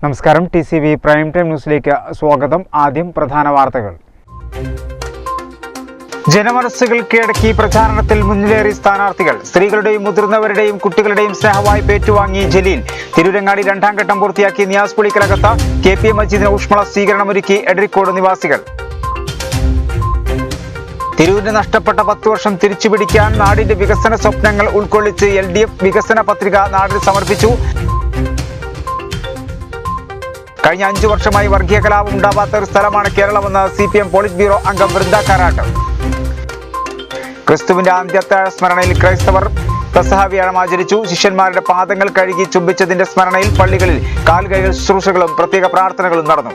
നമസ്കാരം TCV prime time ന്യൂസിലേക്ക് സ്വാഗതം. ആദ്യം പ്രധാന വാർത്തകൾ. ജനമനസ്സുകൾ കീഴടക്കി പ്രചാരണത്തിൽ മുന്നിലേറി സ്ഥാനാർത്ഥികൾ. സ്ത്രീകളുടെയും മുതിർന്നവരുടെയും കുട്ടികളുടെയും സ്നേഹവായ്പ ഏറ്റുവാങ്ങി ജലീൽ. തിരൂരങ്ങാടി രണ്ടാം ഘട്ടം പൂർത്തിയാക്കി നിയാസ് പുളിക്കലകത്ത. KPM മജീദിന് ഊഷ്മള സ്വീകരണമൊരുക്കി എടരിക്കോട് നിവാസികൾ. തിരൂരിന് നഷ്ടപ്പെട്ട 10 വർഷം തിരിച്ചുപിടിക്കാൻ നാടിന്റെ വികസന സ്വപ്നങ്ങൾ ഉൾക്കൊള്ളിച്ച് LDF വികസന പത്രിക നാടിന് സമർപ്പിച്ചു. കഴിഞ്ഞ 5 വർഷമായി വർഗീയ കലാപം ഉണ്ടാവാത്ത ഒരു സ്ഥലമാണ് കേരളമെന്ന് CPM പോളിറ്റ് ബ്യൂറോ അംഗം വൃന്ദ കാരാട്ട്. ക്രിസ്തുവിന്റെ അന്ത്യത്താഴ സ്മരണയിൽ ക്രൈസ്തവർ പെസഹ വ്യാഴം ആചരിച്ചു. ശിഷ്യന്മാരുടെ പാദങ്ങൾ കഴുകി ചുംബിച്ചതിന്റെ സ്മരണയിൽ പള്ളികളിൽ കാൽകൈകൾ ശുശ്രൂഷകളും പ്രത്യേക പ്രാർത്ഥനകളും നടന്നു.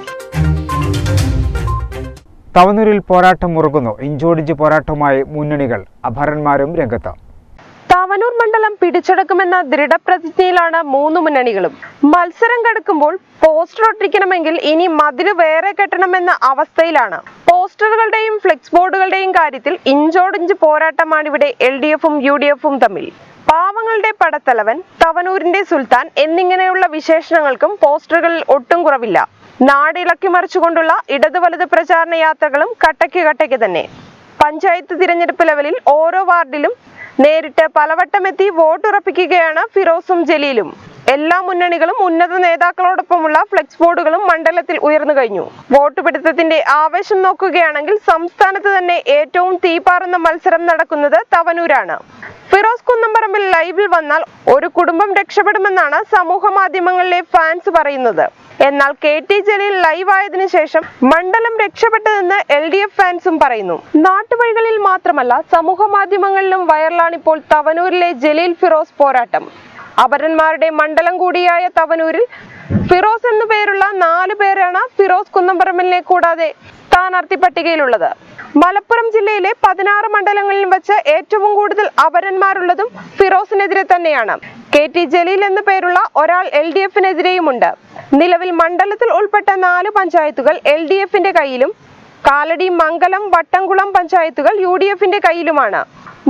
തവനൂരിൽ പോരാട്ടം മുറുകുന്നു. ഇഞ്ചോടിഞ്ച് പോരാട്ടവുമായി മുന്നണികൾ. അപരന്മാരും രംഗത്ത്. തവനൂർ മണ്ഡലം പിടിച്ചെടുക്കുമെന്ന ദൃഢപ്രതിജ്ഞയിലാണ് 3 മുന്നണികളും. മത്സരം കടുക്കുമ്പോൾ പോസ്റ്റർ ഒട്ടിക്കണമെങ്കിൽ ഇനി മതില് വേറെ കെട്ടണമെന്ന അവസ്ഥയിലാണ്. പോസ്റ്ററുകളുടെയും ഫ്ലെക്സ് ബോർഡുകളുടെയും കാര്യത്തിൽ ഇഞ്ചോടിഞ്ച് പോരാട്ടമാണ് ഇവിടെ LDFും UDFും തമ്മിൽ. പാവങ്ങളുടെ പടത്തലവൻ, തവനൂരിന്റെ സുൽത്താൻ എന്നിങ്ങനെയുള്ള വിശേഷണങ്ങൾക്കും പോസ്റ്ററുകളിൽ ഒട്ടും കുറവില്ല. നാടിളക്കി മറിച്ചുകൊണ്ടുള്ള ഇടത് വലത് പ്രചാരണ യാത്രകളും കട്ടയ്ക്ക് തന്നെ. പഞ്ചായത്ത് തിരഞ്ഞെടുപ്പ് ലെവലിൽ ഓരോ വാർഡിലും നേരിട്ട് പലവട്ടമെത്തി വോട്ടുറപ്പിക്കുകയാണ് ഫിറോസും ജലീലും. എല്ലാ മുന്നണികളും ഉന്നത നേതാക്കളോടൊപ്പമുള്ള ഫ്ലെക്സ് ബോർഡുകളും മണ്ഡലത്തിൽ ഉയർന്നു കഴിഞ്ഞു. വോട്ട് പിടുത്തത്തിന്റെ ആവേശം നോക്കുകയാണെങ്കിൽ സംസ്ഥാനത്ത് തന്നെ ഏറ്റവും തീപാറുന്ന മത്സരം നടക്കുന്നത് തവനൂരാണ്. ഫിറോസ് കുന്നംപറമ്പിൽ ലൈവിൽ വന്നാൽ ഒരു കുടുംബം രക്ഷപ്പെടുമെന്നാണ് സമൂഹ മാധ്യമങ്ങളിലെ ഫാൻസ് പറയുന്നത്. എന്നാൽ KT ജലീൽ ലൈവ് ആയതിനു ശേഷം മണ്ഡലം രക്ഷപ്പെട്ടതെന്ന് LDF ഫാൻസും പറയുന്നു. നാട്ടുവഴികളിൽ മാത്രമല്ല സമൂഹ മാധ്യമങ്ങളിലും വൈറലാണിപ്പോൾ തവനൂരിലെ ജലീൽ ഫിറോസ് പോരാട്ടം. അപരന്മാരുടെ മണ്ഡലം കൂടിയായ തവനൂരിൽ ഫിറോസ് എന്നു പേരുള്ള 4 പേരാണ് ഫിറോസ് കുന്നംപറമ്പിലിനെ കൂടാതെ സ്ഥാനാർത്ഥി പട്ടികയിലുള്ളത്. മലപ്പുറം ജില്ലയിലെ 16 മണ്ഡലങ്ങളിൽ വെച്ച് ഏറ്റവും കൂടുതൽ അപരന്മാരുള്ളതും ഫിറോസിനെതിരെ തന്നെയാണ്. KT ജലീൽ എന്നു പേരുള്ള ഒരാൾ LDFിനെതിരെയുമുണ്ട്. നിലവിൽ മണ്ഡലത്തിൽ ഉൾപ്പെട്ട 4 പഞ്ചായത്തുകൾ LDFിന്റെ കയ്യിലും കാലടി, മംഗലം, വട്ടംകുളം പഞ്ചായത്തുകൾ UDFിന്റെ കയ്യിലുമാണ്.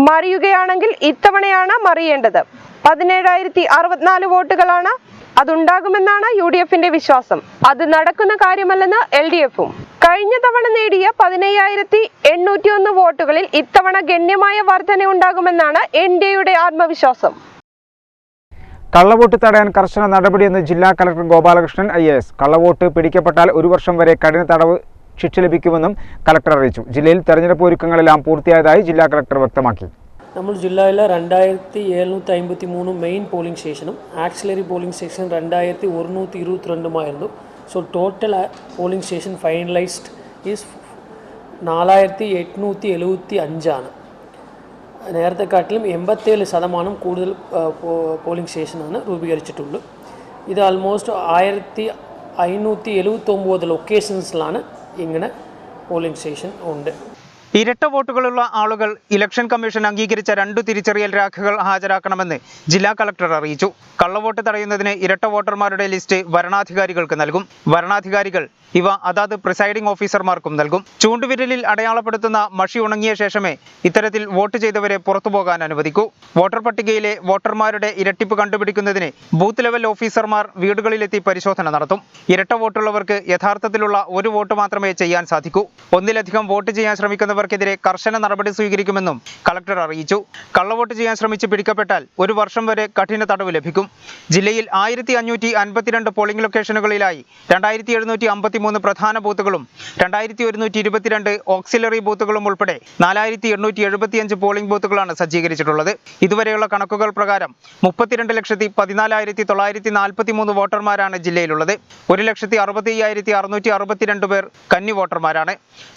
മറിയുകയാണെങ്കിൽ ഇത്തവണയാണ് മറിയേണ്ടത്. 17,064 വോട്ടുകളാണ് അതുണ്ടാകുമെന്നാണ് UDFിന്റെ വിശ്വാസം. അത് നടക്കുന്ന കാര്യമല്ലെന്ന് LDFും. കഴിഞ്ഞ തവണ നേടിയ 15,801 വോട്ടുകളിൽ ഇത്തവണ ഗണ്യമായ വർധനയുണ്ടാകുമെന്നാണ് NDAയുടെ ആത്മവിശ്വാസം. കള്ളവോട്ട് തടയാൻ കർശന നടപടിയെന്ന് ജില്ലാ കളക്ടർ ഗോപാലകൃഷ്ണൻ IAS. കള്ളവോട്ട് പിടിക്കപ്പെട്ടാൽ 1 വർഷം വരെ കഠിന തടവ് ശിക്ഷ ലഭിക്കുമെന്നും കളക്ടർ അറിയിച്ചു. ജില്ലയിൽ തെരഞ്ഞെടുപ്പ് ഒരുക്കങ്ങളെല്ലാം പൂർത്തിയായതായി ജില്ലാ കളക്ടർ വ്യക്തമാക്കി. നമ്മൾ ജില്ലയിലെ 2753 മെയിൻ പോളിംഗ് സ്റ്റേഷനും axillary polling station 2122 so total polling station finalised is 4875 നേരത്തെക്കാട്ടിലും 87% കൂടുതൽ പോളിംഗ് സ്റ്റേഷനാണ് രൂപീകരിച്ചിട്ടുള്ളത്. ഇത് ആൾമോസ്റ്റ് 1579 ലൊക്കേഷൻസിലാണ് ഇങ്ങനെ പോളിംഗ് സ്റ്റേഷൻ ഉണ്ട്. ഇരട്ട വോട്ടുകളുള്ള ആളുകൾ ഇലക്ഷൻ കമ്മീഷൻ അംഗീകരിച്ച 2 തിരിച്ചറിയൽ രേഖകൾ ഹാജരാക്കണമെന്ന് ജില്ലാ കളക്ടർ അറിയിച്ചു. കള്ളവോട്ട് തടയുന്നതിന് ഇരട്ട വോട്ടർമാരുടെ ലിസ്റ്റ് വരണാധികാരികൾക്ക് നൽകും. വരണാധികാരികൾ ഇവ അതാത് പ്രിസൈഡിംഗ് ഓഫീസർമാർക്കും നൽകും. ചൂണ്ടുവിരലിൽ അടയാളപ്പെടുത്തുന്ന മഷി ഉണങ്ങിയ ശേഷമേ ഇത്തരത്തിൽ വോട്ട് ചെയ്തവരെ പുറത്തുപോകാൻ അനുവദിക്കൂ. വോട്ടർ പട്ടികയിലെ വോട്ടർമാരുടെ ഇരട്ടിപ്പ് കണ്ടുപിടിക്കുന്നതിന് ബൂത്ത് ലെവൽ ഓഫീസർമാർ വീടുകളിലെത്തി പരിശോധന നടത്തും. ഇരട്ട വോട്ടുള്ളവർക്ക് യഥാർത്ഥത്തിലുള്ള 1 വോട്ട് മാത്രമേ ചെയ്യാൻ സാധിക്കൂ. ഒന്നിലധികം വോട്ട് ചെയ്യാൻ ശ്രമിക്കുന്നവർക്കെതിരെ കർശന നടപടി സ്വീകരിക്കുമെന്നും കളക്ടർ അറിയിച്ചു. കള്ളവോട്ട് ചെയ്യാൻ ശ്രമിച്ച് പിടിക്കപ്പെട്ടാൽ 1 വർഷം വരെ കഠിന തടവ് ലഭിക്കും. ജില്ലയിൽ 1552 പോളിംഗ് ലൊക്കേഷനുകളിലായി 2753 പ്രധാന ബൂത്തുകളും 2122 ഓക്സിലറി ബൂത്തുകളും ഉൾപ്പെടെ 4875 പോളിംഗ് ബൂത്തുകളാണ് സജ്ജീകരിച്ചിട്ടുള്ളത്. ഇതുവരെയുള്ള കണക്കുകൾ പ്രകാരം 32,14,943 വോട്ടർമാരാണ് ജില്ലയിലുള്ളത്. 1,65,662 പേർ കന്നി വോട്ടർമാരാണ്.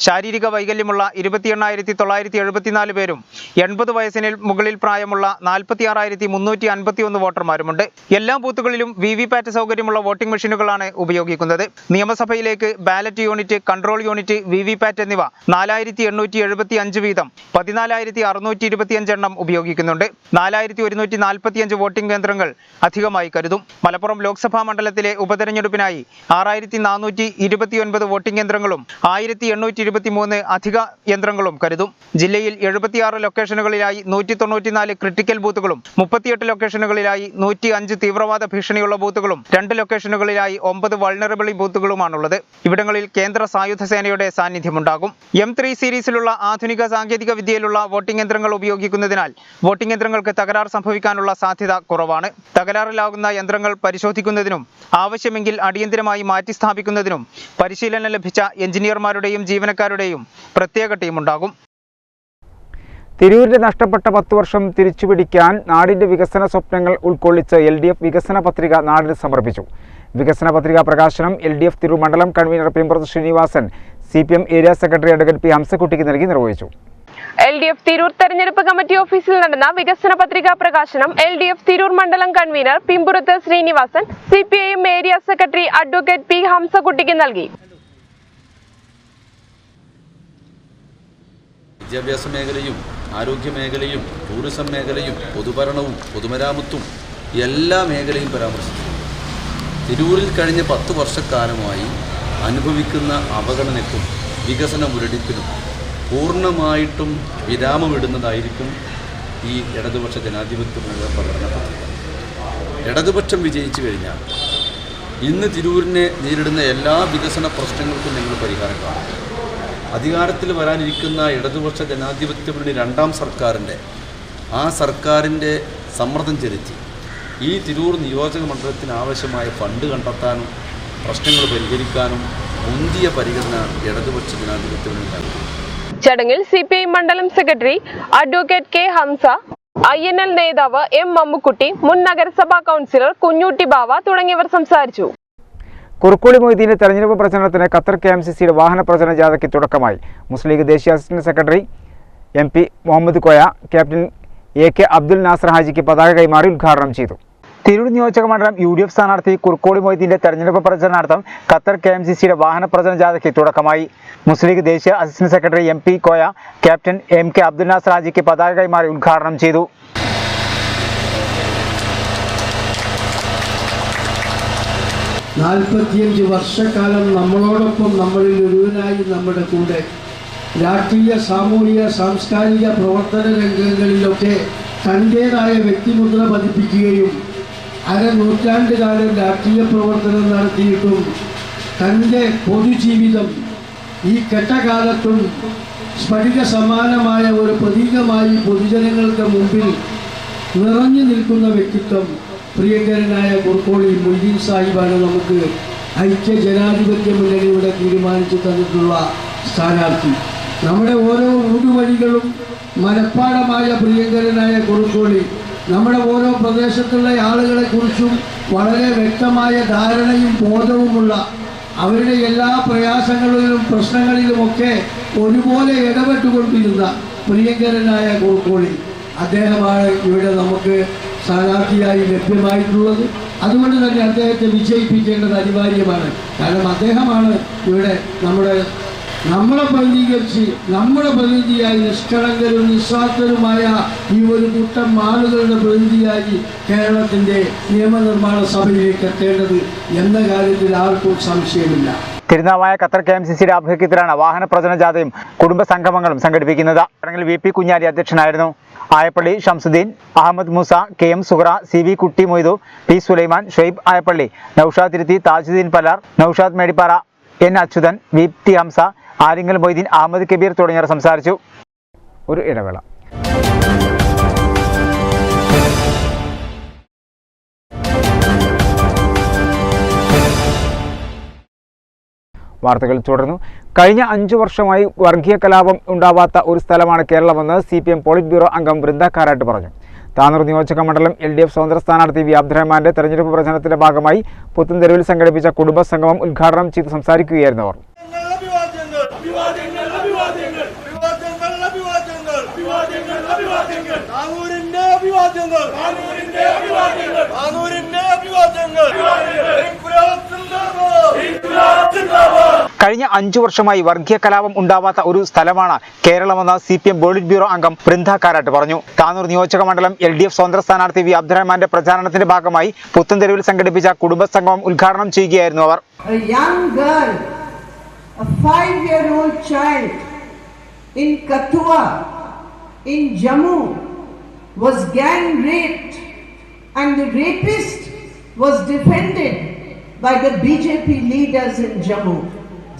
ശാരീരിക വൈകല്യമുള്ള 28,974 പേരും 80 വയസ്സിന് മുകളിൽ പ്രായമുള്ള 46,351 വോട്ടർമാരുമുണ്ട്. എല്ലാ ബൂത്തുകളിലും VVPAT സൗകര്യമുള്ള വോട്ടിംഗ് മെഷീനുകളാണ് ഉപയോഗിക്കുന്നത്. നിയമസഭയിലേക്ക് ballot unit, control unit, VVPAT എന്നിവ 4,875 വീതം 14,625 എണ്ണം ഉപയോഗിക്കുന്നുണ്ട്. 4,145 വോട്ടിംഗ് കേന്ദ്രങ്ങൾ അധികമായി കരുതും. മലപ്പുറം ലോക്സഭാ മണ്ഡലത്തിലെ ഉപതെരഞ്ഞെടുപ്പിനായി 6,429 വോട്ടിംഗ് കേന്ദ്രങ്ങളും 1,823 അധിക യന്ത്രങ്ങളും കരുതും. ജില്ലയിൽ 76 ലൊക്കേഷനുകളിലായി 194 ക്രിട്ടിക്കൽ ബൂത്തുകളും 38 ലൊക്കേഷനുകളിലായി 105 തീവ്രവാദ ഭീഷണിയുള്ള ബൂത്തുകളും 2 ലൊക്കേഷനുകളിലായി 9 വൾണറബിൾ ബൂത്തുകളുമാണുള്ളത്. ഇവിടങ്ങളിൽ കേന്ദ്ര സായുധ സേനയുടെ സാന്നിധ്യമുണ്ടാകും. M3 സീരീസിലുള്ള ആധുനിക സാങ്കേതിക വിദ്യയിലുള്ള വോട്ടിംഗ് യന്ത്രങ്ങൾ ഉപയോഗിക്കുന്നതിനാൽ വോട്ടിംഗ് യന്ത്രങ്ങൾക്ക് തകരാർ സംഭവിക്കാനുള്ള സാധ്യത കുറവാണ്. തകരാറിലാകുന്ന യന്ത്രങ്ങൾ പരിശോധിക്കുന്നതിനും ആവശ്യമെങ്കിൽ അടിയന്തരമായി മാറ്റി സ്ഥാപിക്കുന്നതിനും പരിശീലനം ലഭിച്ച എഞ്ചിനീയർമാരുടെയും ജീവനക്കാരുടെയും പ്രത്യേക ടീമുണ്ടാകും. തിരൂരിന്റെ നഷ്ടപ്പെട്ട 10 വർഷം തിരിച്ചുപിടിക്കാൻ നാടിന്റെ വികസന സ്വപ്നങ്ങൾ ഉൾക്കൊള്ളിച്ച് LDF വികസന പത്രിക നാടിന് സമർപ്പിച്ചു. വികസന പത്രിക പ്രകാശനം LDF തിരൂർ മണ്ഡലം convener Pimpurath Sreenivasan, CPM area secretary advocate P. ഹംസക്കുട്ടിക്ക് നൽകി നിർവഹിച്ചു. LDF തിരൂർ തെരഞ്ഞെടുപ്പ് കമ്മിറ്റി ഓഫീസിൽ നടന്ന വികസന പത്രിക പ്രകാശനം LDF തിരൂർ മണ്ഡലം convener Pimpurath Sreenivasan, CPIM area secretary advocate P. ഹംസക്കുട്ടിക്ക് നൽകി. വിദ്യാഭ്യാസ മേഖലയും ആരോഗ്യ മേഖലയും ടൂറിസം മേഖലയും പൊതുഭരണവും പൊതുമരാമത്തും എല്ലാ മേഖലയും പരാമർശിച്ചു. തിരൂരിൽ കഴിഞ്ഞ 10 വർഷക്കാലമായി അനുഭവിക്കുന്ന അവഗണനയ്ക്കും വികസന മുരടിപ്പിനും പൂർണ്ണമായിട്ടും വിരാമമിടുന്നതായിരിക്കും ഈ ഇടതുപക്ഷ ജനാധിപത്യ പ്രകടന പത്രിക. ഇടതുപക്ഷം വിജയിച്ചു കഴിഞ്ഞാൽ ഇന്ന് തിരൂരിനെ നേരിടുന്ന എല്ലാ വികസന പ്രശ്നങ്ങൾക്കും ഞങ്ങൾ പരിഹാരം കാണും. അധികാരത്തിൽ വരാനിരിക്കുന്ന ഇടതുപക്ഷ ജനാധിപത്യ മുന്നണി 2ാം സർക്കാരിൻ്റെ സമ്മർദ്ദം ചെലുത്തി ഈ തിരൂർ നിയോജക മണ്ഡലത്തിന് ആവശ്യമായ ഫണ്ട് കണ്ടെത്താനും പ്രശ്നങ്ങൾ പരിഹരിക്കാനും മുന്തിയ പരിഗണന ഇടതുപക്ഷ ജനാധിപത്യ മുന്നണി നൽകി. ചടങ്ങിൽ CPI മണ്ഡലം secretary advocate K. Hamsa, INL നേതാവ് M. മമ്മുക്കുട്ടി, മുൻ നഗരസഭാ കൗൺസിലർ കുഞ്ഞൂട്ടി ബാവ തുടങ്ങിയവർ സംസാരിച്ചു. കുറുക്കോളി മൊയ്തീന്റെ തെരഞ്ഞെടുപ്പ് പ്രചരണത്തിന് ഖത്തർ KMCCയുടെ വാഹന പ്രചരണ ജാഥയ്ക്ക് തുടക്കമായി. മുസ്ലിം ലീഗ് ദേശീയ assistant secretary MP Muhammad Koya captain AK Abdul Nasar ഹാജിക്ക് പതാക കൈമാറി ഉദ്ഘാടനം ചെയ്തു. തിരൂർ നിയോജക മണ്ഡലം UDF സ്ഥാനാർത്ഥി കുറുക്കോളി മൊയ്തീന്റെ തെരഞ്ഞെടുപ്പ് പ്രചരണാർത്ഥം ഖത്തർ KMCCയുടെ വാഹന പ്രചരണ ജാഥയ്ക്ക് തുടക്കമായി. മുസ്ലിം ലീഗ് ദേശീയ assistant secretary MP Koya captain MK Abdul Nasar ഹാജിക്ക് പതാക കൈമാറി ഉദ്ഘാടനം ചെയ്തു. 45 വർഷക്കാലം നമ്മളോടൊപ്പം നമ്മളിൽ ഒരുവനായി നമ്മുടെ കൂടെ രാഷ്ട്രീയ സാമൂഹിക സാംസ്കാരിക പ്രവർത്തന രംഗങ്ങളിലൊക്കെ തൻ്റേതായ വ്യക്തിമുദ്ര പതിപ്പിക്കുകയും അരനൂറ്റാണ്ടുകാലം രാഷ്ട്രീയ പ്രവർത്തനം നടത്തിയിട്ടും തൻ്റെ പൊതുജീവിതം ഈ കെട്ടകാലത്തും സ്ഫടിക സമാനമായ ഒരു പ്രതീകമായി പൊതുജനങ്ങൾക്ക് മുമ്പിൽ നിറഞ്ഞു നിൽക്കുന്ന വ്യക്തിത്വം പ്രിയങ്കരനായ കുറുക്കോളി മൊയ്തീൻ സാഹിബാണ് നമുക്ക് ഐക്യ ജനാധിപത്യ മുന്നണിയുടെ തീരുമാനിച്ചു തന്നിട്ടുള്ള സ്ഥാനാർത്ഥി. നമ്മുടെ ഓരോ ഊടുവഴികളും മനഃപ്പാടമായ പ്രിയങ്കരനായ കുറുക്കോളി നമ്മുടെ ഓരോ പ്രദേശത്തുള്ള ആളുകളെക്കുറിച്ചും വളരെ വ്യക്തമായ ധാരണയും ബോധവുമുള്ള, അവരുടെ എല്ലാ പ്രയാസങ്ങളിലും പ്രശ്നങ്ങളിലുമൊക്കെ ഒരുപോലെ ഇടപെട്ടുകൊണ്ടിരുന്ന പ്രിയങ്കരനായ കുറുക്കോളി അദ്ദേഹമാണ് ഇവിടെ നമുക്ക് സ്ഥാനാർത്ഥിയായി ലഭ്യമായിട്ടുള്ളത്. അതുകൊണ്ട് തന്നെ അദ്ദേഹത്തെ വിജയിപ്പിക്കേണ്ടത് അനിവാര്യമാണ്. കാരണം അദ്ദേഹമാണ് ഇവിടെ നമ്മളെ പ്രതിനിധീകരിച്ച് നമ്മുടെ പ്രതിനിധിയായി നിഷ്കളങ്കരും നിസ്വാർത്ഥരുമായ ഈ ഒരു കൂട്ടം ആളുകളുടെ പ്രതിനിധിയായി കേരളത്തിൻ്റെ നിയമനിർമ്മാണ സഭയിലേക്ക് എത്തേണ്ടത് എന്ന കാര്യത്തിൽ ആർക്കും സംശയമില്ല. തിരുനാവായ ഖത്തർ KMCCയുടെ ആഭിമുഖ്യത്തിലാണ് വാഹന പ്രചരണ ജാഥയും കുടുംബ സംഗമങ്ങളും സംഘടിപ്പിക്കുന്നത്. ചടങ്ങിൽ VP കുഞ്ഞാലി അധ്യക്ഷനായിരുന്നു. ആയപ്പള്ളി ഷംസുദ്ദീൻ, അഹമ്മദ് മൂസ, KM സുഹറ, CV കുട്ടി മൊയ്തു, P സുലൈമാൻ, ഷൊയ്ബ് ആയപ്പള്ളി, നൌഷാദ് തിരുത്തി, താജുദ്ദീൻ പലാർ, നൌഷാദ് മേടിപ്പാറ, N അച്യുതൻ, VT ഹംസ, ആലിംഗൽ മൊയ്തീൻ, അഹമ്മദ് കബീർ തുടങ്ങിയവർ സംസാരിച്ചു. ഒരു ഇടവേള. വാർത്തകൾ തുടർന്നു. കഴിഞ്ഞ 5 വർഷമായി വർഗീയ കലാപം ഉണ്ടാവാത്ത ഒരു സ്ഥലമാണ് കേരളമെന്ന് CPM പോളിറ്റ് ബ്യൂറോ അംഗം വൃന്ദ കാരാട്ട് പറഞ്ഞു. താനൂർ നിയോജക മണ്ഡലം LDF സ്വതന്ത്ര സ്ഥാനാർത്ഥി V. അബ്ദുറഹ്മാന്റെ തെരഞ്ഞെടുപ്പ് പ്രചരണത്തിന്റെ ഭാഗമായി പുത്തൻതെരുവിൽ സംഘടിപ്പിച്ച കുടുംബ സംഗമം ഉദ്ഘാടനം ചെയ്ത് സംസാരിക്കുകയായിരുന്നു അവർ. കഴിഞ്ഞ 5 വർഷമായി വർഗീയ കലാപം ഉണ്ടാവാത്ത ഒരു സ്ഥലമാണ് കേരളമെന്ന് CPM പോളിറ്റ് ബ്യൂറോ അംഗം വൃന്ദ കാരാട്ട് പറഞ്ഞു. താനൂർ നിയോജക മണ്ഡലം LDF സ്വതന്ത്ര സ്ഥാനാർത്ഥി V. അബ്ദുറഹ്മാന്റെ പ്രചാരണത്തിന്റെ ഭാഗമായി പുത്തൻതെരുവിൽ സംഘടിപ്പിച്ച കുടുംബ സംഗമം ഉദ്ഘാടനം ചെയ്യുകയായിരുന്നു അവർ. A young girl, a 5-year-old child in Kathua, in Jammu, was gang raped and the rapist was defended by the BJP leaders in Jammu.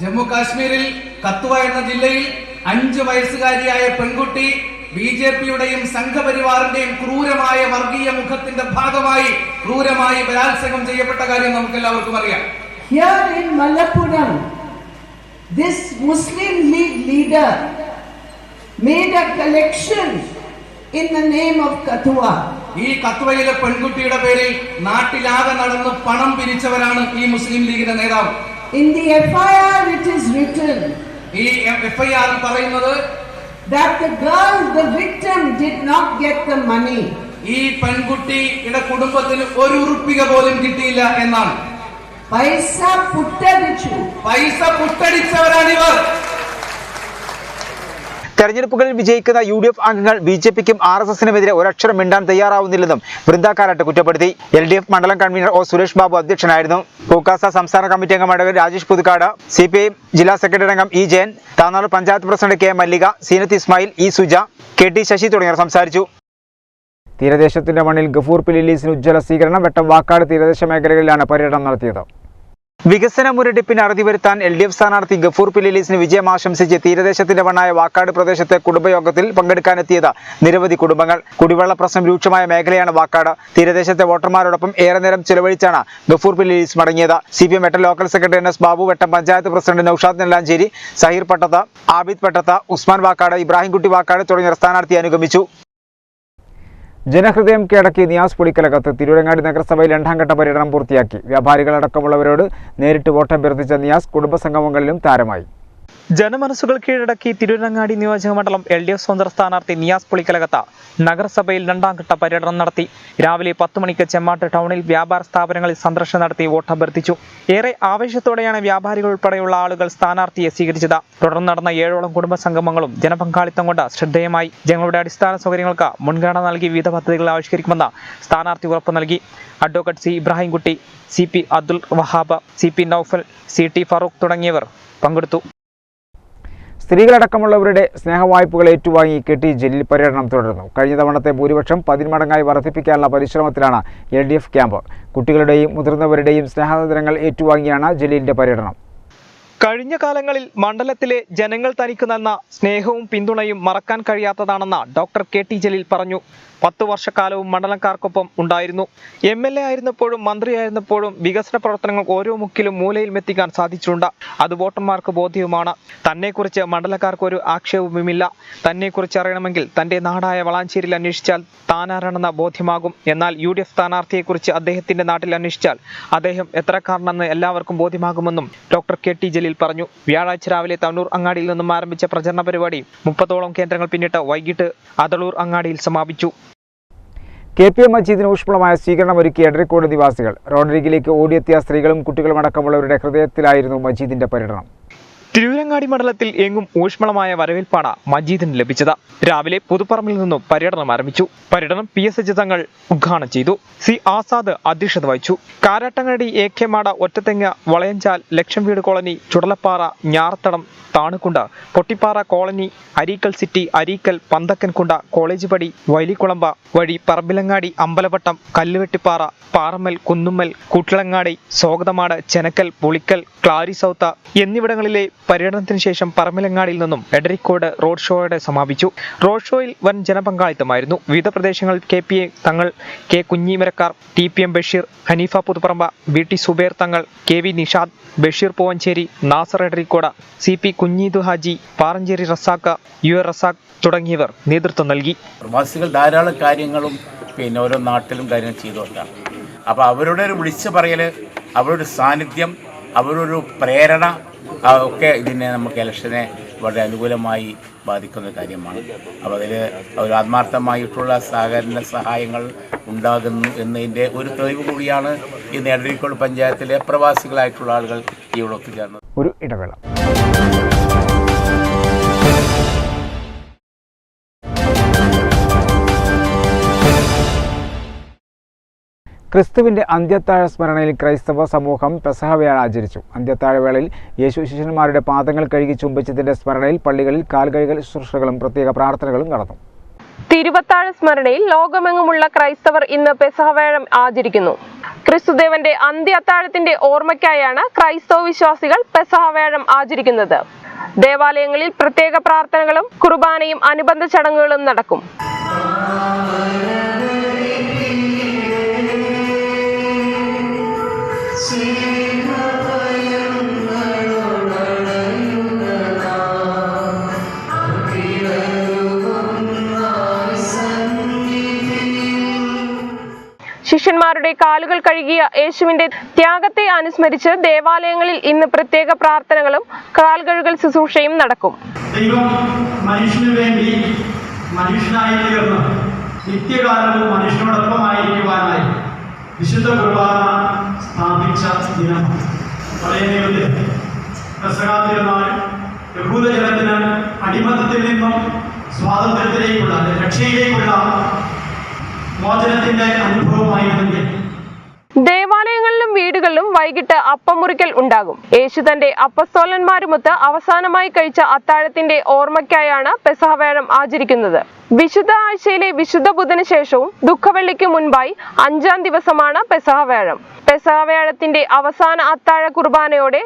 Jammu കാശ്മീരിൽ കത്വ എന്ന ജില്ലയിൽ 5 വയസ്സുകാരിയായ പെൺകുട്ടി ബിജെപിയുടെയും സംഘപരിവാറിന്റെയും ക്രൂരമായ വർഗീയ മുഖത്തിന്റെ ഭാഗമായി ക്രൂരമായി ബലാത്സംഗം ചെയ്യപ്പെട്ട കാര്യം നമുക്ക് എല്ലാവർക്കും അറിയാം. Here in Malappuram, this Muslim League leader made a collection in the name of Kathua. ഈ കത്വയിലെ പെൺകുട്ടിയുടെ പേരിൽ നാട്ടിലാകെ നടന്ന് പണം പിരിച്ചവരാണ് ഈ മുസ്ലിം ലീഗിന്റെ നേതാവ്. In the FIR it is written, ഈ FIR പറയുന്നത് that the girl, the victim, did not get the money. ഈ പെൺകുട്ടിയുടെ കുടുംബത്തിന് 1 ഉറുപ്പിക പോലും കിട്ടിയില്ല എന്നാണ്. പൈസ പുട്ടടിച്ചവരാണിവർ. തെരഞ്ഞെടുപ്പുകളിൽ വിജയിക്കുന്ന UDF അംഗങ്ങൾ BJPക്കും RSSനുമെതിരെ ഒരക്ഷരം മിണ്ടാൻ തയ്യാറാവുന്നില്ലെന്നും വൃന്ദ കാരാട്ട് കുറ്റപ്പെടുത്തി. LDF മണ്ഡലം കൺവീനർ ഒ സുരേഷ് ബാബു അധ്യക്ഷനായിരുന്നു. പൂക്കാസ സംസ്ഥാന കമ്മിറ്റി അംഗം അഡ്വക്കേറ്റ് രാജേഷ് പുതുക്കാട്, CPI ജില്ലാ സെക്രട്ടറി അംഗം E Jayan, Tanur panchayat president K Mallika, Seenath Ismail, E Suja, KT Sasi തുടങ്ങിയവർ സംസാരിച്ചു. തീരദേശത്തിന്റെ മണ്ണിൽ ഗഫൂർ പി ലില്ലീസിന് ഉജ്ജ്വല സ്വീകരണം. വെട്ടം വാക്കാട് തീരദേശ മേഖലകളിലാണ് പര്യടനം നടത്തിയത്. വികസന മുരടിപ്പിന് അറുതി വരുത്താൻ LDF സ്ഥാനാർത്ഥി ഗഫൂർ പി ലില്ലീസിന് വിജയം ആശംസിച്ച് തീരദേശത്തിന്റെ മണ്ണായ വാക്കാട് പ്രദേശത്തെ കുടുംബയോഗത്തിൽ പങ്കെടുക്കാനെത്തിയത് നിരവധി കുടുംബങ്ങൾ. കുടിവെള്ള പ്രശ്നം രൂക്ഷമായ മേഖലയാണ് വാക്കാട്. തീരദേശത്തെ വോട്ടർമാരോടൊപ്പം ഏറെ നേരം ചെലവഴിച്ചാണ് ഗഫൂർ പി ലില്ലീസ് മടങ്ങിയത്. CPM വെട്ടം ലോക്കൽ സെക്രട്ടറി NS ബാബു, വെട്ടം പഞ്ചായത്ത് പ്രസിഡന്റ് നൌഷാദ് നെല്ലാഞ്ചേരി, സഹീർ പട്ടത്ത്, ആബിദ് പട്ടത്ത്, ഉസ്മാൻ വാക്കാട്, ഇബ്രാഹിംകുട്ടി വാക്കാട് തുടങ്ങിയവർ സ്ഥാനാർത്ഥിയെ അനുഗമിച്ചു. ജനഹൃദയം കീഴടക്കി നിയാസ് പുളിക്കലകത്ത് തിരൂരങ്ങാടി നഗരസഭയിൽ 2ാം ഘട്ട പര്യടനം പൂർത്തിയാക്കി. വ്യാപാരികളടക്കമുള്ളവരോട് നേരിട്ട് വോട്ടഭ്യർത്ഥിച്ച നിയാസ് കുടുംബസംഗമങ്ങളിലും താരമായി. ജനമനസ്സുകൾ കീഴടക്കി തിരൂരങ്ങാടി നിയോജക മണ്ഡലം LDF സ്വതന്ത്ര സ്ഥാനാർത്ഥി നിയാസ് പുളിക്കലകത്ത് നഗരസഭയിൽ 2ാം ഘട്ട പര്യടനം നടത്തി. രാവിലെ 10 മണിക്ക് ചെമ്മാട്ട് ടൗണിൽ വ്യാപാര സ്ഥാപനങ്ങളിൽ സന്ദർശനം നടത്തി വോട്ടഭ്യർത്ഥിച്ചു. ഏറെ ആവേശത്തോടെയാണ് വ്യാപാരികൾ ഉൾപ്പെടെയുള്ള ആളുകൾ സ്ഥാനാർത്ഥിയെ സ്വീകരിച്ചത്. തുടർന്ന് നടന്ന 7ഓളം കുടുംബ സംഗമങ്ങളും ജനപങ്കാളിത്തം കൊണ്ട് ശ്രദ്ധേയമായി. ജനങ്ങളുടെ അടിസ്ഥാന സൗകര്യങ്ങൾക്ക് മുൻഗണന നൽകി വിവിധ പദ്ധതികൾ ആവിഷ്കരിക്കുമെന്ന് സ്ഥാനാർത്ഥി ഉറപ്പു നൽകി. Advocate C Ibrahimkutty, CP Abdul Wahab, CP Naufal, CT Farooq തുടങ്ങിയവർ പങ്കെടുത്തു. സ്ത്രീകളടക്കമുള്ളവരുടെ സ്നേഹവായ്പകൾ ഏറ്റുവാങ്ങി KT ജലീൽ പര്യടനം തുടരുന്നു. കഴിഞ്ഞ തവണത്തെ ഭൂരിപക്ഷം 10 മടങ്ങായി വർദ്ധിപ്പിക്കാനുള്ള പരിശ്രമത്തിലാണ് LDF ക്യാമ്പ്. കുട്ടികളുടെയും മുതിർന്നവരുടെയും സ്നേഹാദരങ്ങൾ ഏറ്റുവാങ്ങിയാണ് ജലീലിന്റെ പര്യടനം. കഴിഞ്ഞ കാലങ്ങളിൽ മണ്ഡലത്തിലെ ജനങ്ങൾ തനിക്ക് നൽകുന്ന സ്നേഹവും പിന്തുണയും മറക്കാൻ കഴിയാത്തതാണെന്ന് ഡോക്ടർ KT ജലീൽ പറഞ്ഞു. 10 വർഷക്കാലവും മണ്ഡലക്കാർക്കൊപ്പം ഉണ്ടായിരുന്നു. MLA ആയിരുന്നപ്പോഴും മന്ത്രിയായിരുന്നപ്പോഴും വികസന പ്രവർത്തനങ്ങൾ ഓരോ മുക്കിലും മൂലയിലും എത്തിക്കാൻ സാധിച്ചിട്ടുണ്ട്. അത് വോട്ടർമാർക്ക് ബോധ്യവുമാണ്. തന്നെക്കുറിച്ച് മണ്ഡലക്കാർക്ക് ഒരു ആക്ഷേപവുമില്ല. തന്നെക്കുറിച്ച് അറിയണമെങ്കിൽ തന്റെ നാടായ വളാഞ്ചേരിയിൽ അന്വേഷിച്ചാൽ താനാരാണെന്ന ബോധ്യമാകും. എന്നാൽ UDF സ്ഥാനാർത്ഥിയെക്കുറിച്ച് അദ്ദേഹത്തിന്റെ നാട്ടിൽ അന്വേഷിച്ചാൽ അദ്ദേഹം എത്രക്കാരനെന്ന് എല്ലാവർക്കും ബോധ്യമാകുമെന്നും ഡോക്ടർ KT ജലീൽ പറഞ്ഞു. വ്യാഴാഴ്ച രാവിലെ തവനൂർ അങ്ങാടിയിൽ നിന്നും ആരംഭിച്ച പ്രചരണ പരിപാടി 30ഓളം കേന്ദ്രങ്ങൾ പിന്നിട്ട് വൈകിട്ട് അതളൂർ അങ്ങാടിയിൽ സമാപിച്ചു. KPM മജീദിന് ഊഷ്മളമായ സ്വീകരണമൊരുക്കി എടരിക്കോട് നിവാസികൾ. റോഡരികിലേക്ക് ഓടിയെത്തിയ സ്ത്രീകളും കുട്ടികളും അടക്കമുള്ളവരുടെ ഹൃദയത്തിലായിരുന്നു മജീദിന്റെ പര്യടനം. തിരൂരങ്ങാടി മണ്ഡലത്തിൽ എങ്ങും ഊഷ്മളമായ വരവേൽപ്പാണ് മജീദിന് ലഭിച്ചത്. രാവിലെ പുതുപ്പറമ്പിൽ നിന്നും പര്യടനം ആരംഭിച്ചു. പര്യടനം PSH തങ്ങൾ ഉദ്ഘാടനം ചെയ്തു. C ആസാദ് അധ്യക്ഷത വഹിച്ചു. കാരാട്ടങ്ങാടി AK മാട, ഒറ്റത്തെങ്ങ, വളയഞ്ചാൽ, ലക്ഷം വീട് colony, Chudalappara, Njarathadam, Thanukunda, Pottippara colony, Areekkal city, Areekkal, Panthakkankunda, college പടി, വൈലിക്കുളമ്പ വഴി, പറമ്പിലങ്ങാടി, അമ്പലവട്ടം, കല്ലുവെട്ടിപ്പാറ, പാറമ്മൽ, കുന്നുമ്മൽ, കൂട്ടിളങ്ങാടി, സോഗതമാട്, ചെനക്കൽ, പുളിക്കൽ, ക്ലാരി സൗത്ത് എന്നിവിടങ്ങളിലെ പര്യടനത്തിന് ശേഷം പറമ്പിലങ്ങാടിയിൽ നിന്നും എടരിക്കോട് റോഡ് ഷോയോടെ സമാപിച്ചു. റോഡ് ഷോയിൽ വൻ ജനപങ്കാളിത്തമായിരുന്നു. വിവിധ പ്രദേശങ്ങളിൽ KPA തങ്ങൾ, K Kunjimarakkar, TPM Basheer, Haneefa Puthupparamba, BT Zubair തങ്ങൾ, KV Nishad, Basheer Poovanchery, Nasar Edarikode, CP Kunheedu Haji, Paranchery Razak, UR Razak തുടങ്ങിയവർ നേതൃത്വം നൽകി. പ്രവാസികൾ ധാരാളം കാര്യങ്ങളും ഓരോ നാട്ടിലും കാര്യങ്ങൾ ചെയ്തുകൊണ്ടാണ്. അപ്പോൾ അവരുടെ ഒരു വിളിച്ചു പറയൽ, അവരുടെ സാന്നിധ്യം, അവരൊരു പ്രേരണ ഒക്കെ ഇതിനെ നമുക്ക് ഇലക്ഷനെ വളരെ അനുകൂലമായി ബാധിക്കുന്ന കാര്യമാണ്. അപ്പോൾ അതിൽ ഒരു ആത്മാർത്ഥമായിട്ടുള്ള സഹകരണ സഹായങ്ങൾ ഉണ്ടാകുന്നു എന്നതിൻ്റെ ഒരു തെളിവ് കൂടിയാണ് ഈ എടരിക്കോട് പഞ്ചായത്തിലെ പ്രവാസികളായിട്ടുള്ള ആളുകൾ ഇവിടെ ഒത്തുചേർന്നത്. ഒരു ഇടവേള. ക്രിസ്തുവിന്റെ അന്ത്യത്താഴ സ്മരണയിൽ ക്രൈസ്തവ സമൂഹം പെസഹ വേള ആചരിച്ചു. അന്ത്യത്താഴവേളയിൽ യേശു ശിഷ്യന്മാരുടെ പാദങ്ങൾ കഴുകി ചുംബിച്ചതിന്റെ സ്മരണയിൽ പള്ളികളിൽ കാൽകഴുകൽ ശുശ്രൂഷകളും പ്രത്യേക പ്രാർത്ഥനകളും നടന്നു. തിരുവത്താഴ സ്മരണയിൽ ലോകമെങ്ങുമുള്ള ക്രൈസ്തവർ ഇന്ന് പെസഹ വേഴം ആചരിക്കുന്നു. ക്രിസ്തുദേവന്റെ അന്ത്യത്താഴത്തിന്റെ ഓർമ്മയ്ക്കായാണ് ക്രൈസ്തവ വിശ്വാസികൾ പെസഹ വേഴം ആചരിക്കുന്നത്. ദേവാലയങ്ങളിൽ പ്രത്യേക പ്രാർത്ഥനകളും കുർബാനയും അനുബന്ധ ചടങ്ങുകളും നടക്കും. ശിഷ്യന്മാരുടെ കാലുകൾ കഴുകിയ യേശുവിന്റെ ത്യാഗത്തെ അനുസ്മരിച്ച് ദേവാലയങ്ങളിൽ ഇന്ന് പ്രത്യേക പ്രാർത്ഥനകളും കാൽകഴുകൽ ശുശ്രൂഷയും നടക്കും. ദൈവം മനുഷ്യനു വേണ്ടി മനുഷ്യനായി തീർന്ന് നിത്യകാലവും മനുഷ്യനോടൊപ്പമായിരിക്കുവാനായി വിശുദ്ധ കുർബാന സ്ഥാപിച്ച ദിനമാണ്. പഴയ നിയമത്തിൽ പെസഹ തിരുനാൾ യഹൂദജനത്തിന് അടിമത്തത്തിൽ നിന്നും സ്വാതന്ത്ര്യത്തിലേക്കുള്ള രക്ഷയിലേക്കുള്ള മോചനത്തിന്റെ അനുഭവമായിരുന്നെങ്കിൽ ദേവാലയങ്ങളിലും വീടുകളിലും വൈകിട്ട് അപ്പം മുറിക്കൽ ഉണ്ടാകും. യേശു തന്റെ അപ്പസ്തോലന്മാരുമൊത്ത് അവസാനമായി കഴിച്ച അത്താഴത്തിന്റെ ഓർമ്മയ്ക്കായാണ് പെസഹ വേഴം ആചരിക്കുന്നത്. വിശുദ്ധ ആഴ്ചയിലെ വിശുദ്ധ ബുധന് ശേഷവും ദുഃഖവെള്ളിക്ക് മുൻപായി 5-ാം ദിവസമാണ് പെസഹ വേഴം. പെസഹ വേഴത്തിന്റെ അവസാന അത്താഴ കുർബാനയോടെ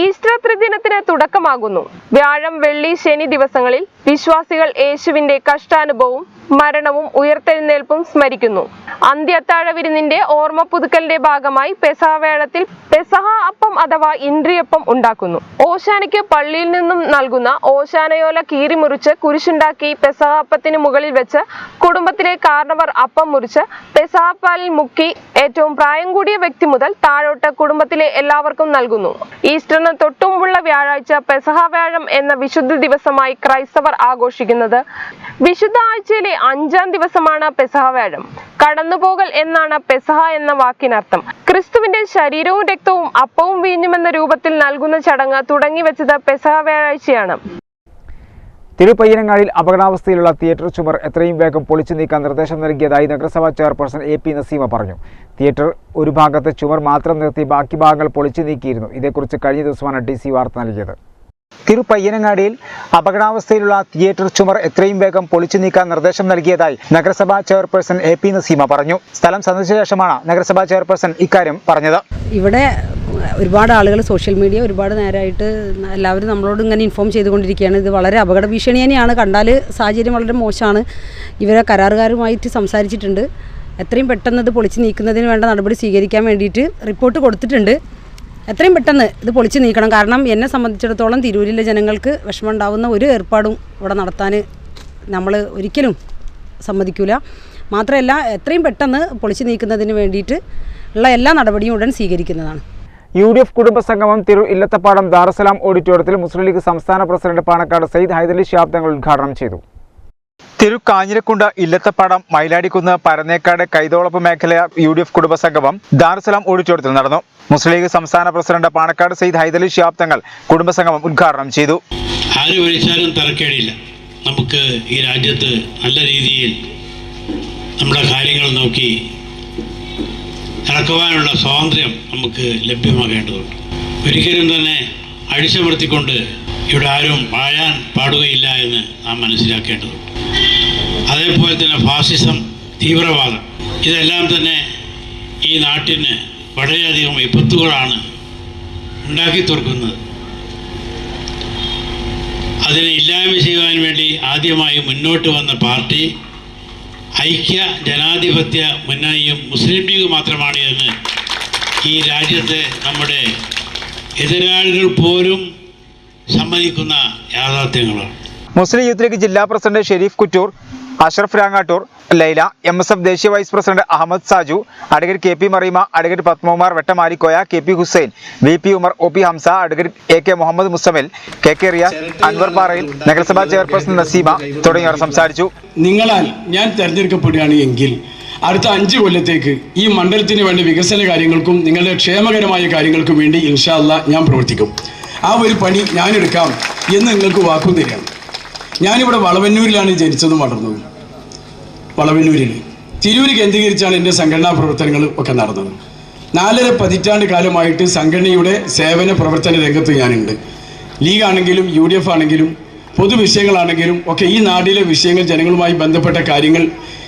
ഈസ്റ്റർ ത്രിദിനത്തിന് തുടക്കമാകുന്നു. വ്യാഴം, വെള്ളി, ശനി ദിവസങ്ങളിൽ വിശ്വാസികൾ യേശുവിന്റെ കഷ്ടാനുഭവവും മരണവും ഉയർത്തെഴുന്നേൽപ്പും സ്മരിക്കുന്നു. അന്ത്യത്താഴ വിരുന്നിന്റെ ഓർമ്മ പുതുക്കലിന്റെ ഭാഗമായി പെസഹ വേളത്തിൽ പെസഹ അപ്പം അഥവാ ഇൻട്രിയപ്പം ഉണ്ടാക്കുന്നു. ഓശാനയ്ക്ക് പള്ളിയിൽ നിന്നും നൽകുന്ന ഓശാനയോല കീറി മുറിച്ച് കുരിശുണ്ടാക്കി പെസഹ അപ്പത്തിന് മുകളിൽ വെച്ച് കുടുംബത്തിലെ കാരണവർ അപ്പം മുറിച്ച് പെസഹ പാലിൽ മുക്കി ഏറ്റവും പ്രായം കൂടിയ വ്യക്തി മുതൽ താഴോട്ട് കുടുംബത്തിലെ എല്ലാവർക്കും നൽകുന്നു. ഈസ്റ്ററിന് തൊട്ടുമുള്ള വ്യാഴാഴ്ച പെസഹ വ്യാഴം എന്ന വിശുദ്ധ ദിവസമായി ക്രൈസ്തവർ ആഘോഷിക്കുന്നത്. വിശുദ്ധ ആഴ്ചയിലെ 5-ാം ദിവസമാണ് പെസഹ വ്യാഴം. കടന്നുപോകൽ എന്നാണ് പെസഹ എന്ന വാക്കിനർത്ഥം. ക്രിസ്തുവിന്റെ ശരീരവും രക്തവും അപ്പവും വീഞ്ഞുമെന്ന രൂപത്തിൽ നൽകുന്ന ചടങ്ങ് തുടങ്ങിവെച്ചത് പെസഹ വ്യാഴാഴ്ചയാണ്. തിരുപ്പയ്യനങ്ങാടിയിൽ അപകടാവസ്ഥയിലുള്ള തിയേറ്റർ ചുമർ എത്രയും വേഗം പൊളിച്ചു നീക്കാൻ നിർദ്ദേശം നൽകിയതായി നഗരസഭാ ചെയർപേഴ്സൺ AP നസീമ പറഞ്ഞു. തിയേറ്റർ ഒരു ഭാഗത്ത് ചുമർ മാത്രം നിർത്തി ബാക്കി ഭാഗങ്ങൾ പൊളിച്ചു നീക്കിയിരുന്നു. ഇതേക്കുറിച്ച് കഴിഞ്ഞ ദിവസമാണ് DC വാർത്ത നൽകിയത്. തിരുപ്പയ്യനങ്ങാടിയിൽ അപകടാവസ്ഥയിലുള്ള തിയേറ്റർ ചുമർ എത്രയും വേഗം പൊളിച്ചു നീക്കാൻ നിർദ്ദേശം നൽകിയതായി നഗരസഭാ ചെയർപേഴ്സൺ AP നസീമ പറഞ്ഞു. സ്ഥലം സന്ദർശിച്ച ശേഷമാണ് നഗരസഭാ ചെയർപേഴ്സൺ ഇക്കാര്യം പറഞ്ഞത്. ഇവിടെ ഒരുപാട് ആളുകൾ സോഷ്യൽ മീഡിയ ഒരുപാട് നേരമായിട്ട് എല്ലാവരും നമ്മളോട് ഇങ്ങനെ ഇൻഫോം ചെയ്തുകൊണ്ടിരിക്കുകയാണ്. ഇത് വളരെ അപകട ഭീഷണി തന്നെയാണ്. കണ്ടാൽ സാഹചര്യം വളരെ മോശമാണ്. ഇവരെ കരാറുകാരുമായിട്ട് സംസാരിച്ചിട്ടുണ്ട്. എത്രയും പെട്ടെന്ന് ഇത് പൊളിച്ച് നീക്കുന്നതിന് വേണ്ട നടപടി സ്വീകരിക്കാൻ വേണ്ടിയിട്ട് റിപ്പോർട്ട് കൊടുത്തിട്ടുണ്ട്. എത്രയും പെട്ടെന്ന് ഇത് പൊളിച്ച് നീക്കണം. കാരണം എന്നെ സംബന്ധിച്ചിടത്തോളം തിരൂരിലെ ജനങ്ങൾക്ക് വിഷമമുണ്ടാകുന്ന ഒരു ഏർപ്പാടും ഇവിടെ നടത്താൻ നമ്മൾ ഒരിക്കലും സമ്മതിക്കില്ല. മാത്രമല്ല എത്രയും പെട്ടെന്ന് പൊളിച്ച് നീക്കുന്നതിന് വേണ്ടിയിട്ട് ഉള്ള എല്ലാ നടപടിയും ഉടൻ സ്വീകരിക്കുന്നതാണ്. UDF കുടുംബസംഗമം തിരൂർ ഇല്ലത്തപ്പാടം ദാറുസലാം ഓഡിറ്റോറിയത്തിൽ മുസ്ലിം ലീഗ് സംസ്ഥാന പ്രസിഡന്റ് പാണക്കാട് സയ്യിദ് ഹൈദരലി ശിഹാബ് തങ്ങൾ ഉദ്ഘാടനം ചെയ്തു. തിരുക്കാഞ്ഞിരക്കുണ്ട്, ഇല്ലത്തപ്പാടം, മൈലാടിക്കുന്ന്, പരന്നേക്കാട്, കൈതോളപ്പ് മേഖല UDF കുടുംബസംഗമം ദാറുസലാം ഓഡിറ്റോറിയത്തിൽ നടന്നു. മുസ്ലിം ലീഗ് സംസ്ഥാന പ്രസിഡന്റ് പാണക്കാട് സയ്യിദ് ഹൈദരലി ശിഹാബ് തങ്ങൾ കുടുംബസംഗമം ഉദ്ഘാടനം ചെയ്തു. ആര് വിളിച്ചാലും തരക്കേടില്ല. നമുക്ക് ഈ രാജ്യത്ത് നല്ല രീതിയിൽ നമ്മുടെ കാര്യങ്ങൾ നോക്കി നടക്കുവാനുള്ള സ്വാതന്ത്ര്യം നമുക്ക് ലഭ്യമാകേണ്ടതുണ്ട്. ഒരിക്കലും തന്നെ അഴിച്ചമർത്തിക്കൊണ്ട് ഇവിടെ ആരും വാഴാൻ പാടുകയില്ല എന്ന് നാം മനസ്സിലാക്കേണ്ടതുണ്ട്. അതേപോലെ തന്നെ ഫാസിസം, തീവ്രവാദം, ഇതെല്ലാം തന്നെ ഈ നാട്ടിന് വളരെയധികം വിപത്തുകളാണ് ഉണ്ടാക്കി തീർക്കുന്നത്. അതിനെ ഇല്ലായ്മ ചെയ്യുവാൻ വേണ്ടി ആദ്യമായി മുന്നോട്ട് വന്ന പാർട്ടി ഐക്യ ജനാധിപത്യ മുന്നണിയും മുസ്ലിം ലീഗ് മാത്രമാണ് എന്ന് ഈ രാജ്യത്തെ നമ്മുടെ എതിരാളികൾ പോലും സമ്മതിക്കുന്ന യാഥാർത്ഥ്യങ്ങളാണ്. മുസ്ലിം യൂത്ത് ലീഗ് ജില്ലാ പ്രസിഡന്റ് ഷെരീഫ് കുറ്റൂർ, അഷ്റഫ് രാങ്ങാട്ടൂർ, ലൈല, MSF ദേശീയ vice president Ahammed Saju, advocate KP Mareema, advocate Padmakumar Vettamarikkoya, KP Hussain, VP Umar, OP Hamsa, advocate AK Muhammad Musthamil, KK Riyas, Anwar Parayil, നഗരസഭാ ചെയർപേഴ്സൺ നസീമ തുടങ്ങിയവർ സംസാരിച്ചു. നിങ്ങളാൽ ഞാൻ തെരഞ്ഞെടുക്കപ്പെടുകയാണ് എങ്കിൽ അടുത്ത 5 കൊല്ലത്തേക്ക് ഈ മണ്ഡലത്തിന് വേണ്ടി വികസന കാര്യങ്ങൾക്കും നിങ്ങളുടെ ക്ഷേമകരമായ കാര്യങ്ങൾക്കും വേണ്ടി ഇൻഷാ അല്ലാഹ് ഞാൻ പ്രവർത്തിക്കും. ആ ഒരു പണി ഞാനെടുക്കാം എന്ന് നിങ്ങൾക്ക് വാക്കും തരികയാണ്. ഞാനിവിടെ വളവന്നൂരിലാണ് ജനിച്ചതും വളർന്നതും. വളവന്നൂരിൽ തിരൂര് കേന്ദ്രീകരിച്ചാണ് എൻ്റെ സംഘടനാ പ്രവർത്തനങ്ങൾ ഒക്കെ നടന്നത്. 4.5 പതിറ്റാണ്ട് കാലമായിട്ട് സംഘടനയുടെ സേവന പ്രവർത്തന രംഗത്ത് ഞാനുണ്ട്. ലീഗാണെങ്കിലും UDF ആണെങ്കിലും പൊതുവിഷയങ്ങളാണെങ്കിലും ഒക്കെ ഈ നാട്ടിലെ വിഷയങ്ങൾ, ജനങ്ങളുമായി ബന്ധപ്പെട്ട കാര്യങ്ങൾ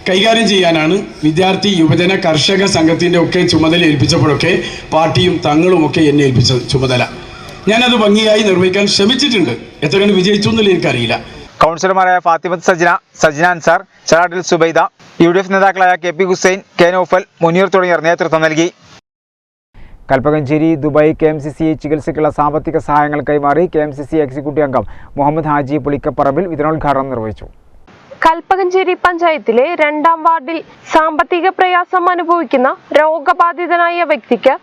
കൈകാര്യം ചെയ്യാനാണ് വിദ്യാർത്ഥി യുവജന കർഷക സംഘത്തിൻ്റെ ഒക്കെ ചുമതല ഏൽപ്പിച്ചപ്പോഴൊക്കെ പാർട്ടിയും തങ്ങളും ഒക്കെ എന്നെ ഏൽപ്പിച്ച ചുമതല ഞാനത് ഭംഗിയായി നിർവഹിക്കാൻ ശ്രമിച്ചിട്ടുണ്ട്. എത്ര കണ്ട് വിജയിച്ചു എന്നുള്ള എനിക്കറിയില്ല. കൗൺസിലർമാരായ ഫാത്തിമത്ത് സജ്ന അൻസാർ, ചറാട്ടിൽ സുബൈദ, UDF നേതാക്കളായ KP ഹുസൈൻ, K നൗഫൽ, മുനീർ തുടങ്ങിയവർ നേതൃത്വം നൽകി. കൽപ്പകഞ്ചേരി ദുബായ് KMCC ചികിത്സയ്ക്കുള്ള സാമ്പത്തിക സഹായങ്ങൾ കൈമാറി KMCC എക്സിക്യൂട്ടീവ് അംഗം മുഹമ്മദ് ഹാജി പുളിക്കപ്പറമ്പിൽ വിതരണോദ്ഘാടനം നിർവഹിച്ചു. കൽപ്പകഞ്ചേരി പഞ്ചായത്തിലെ 2ാം വാർഡിൽ സാമ്പത്തിക പ്രയാസം അനുഭവിക്കുന്ന രോഗബാധിതനായ വ്യക്തിക്ക്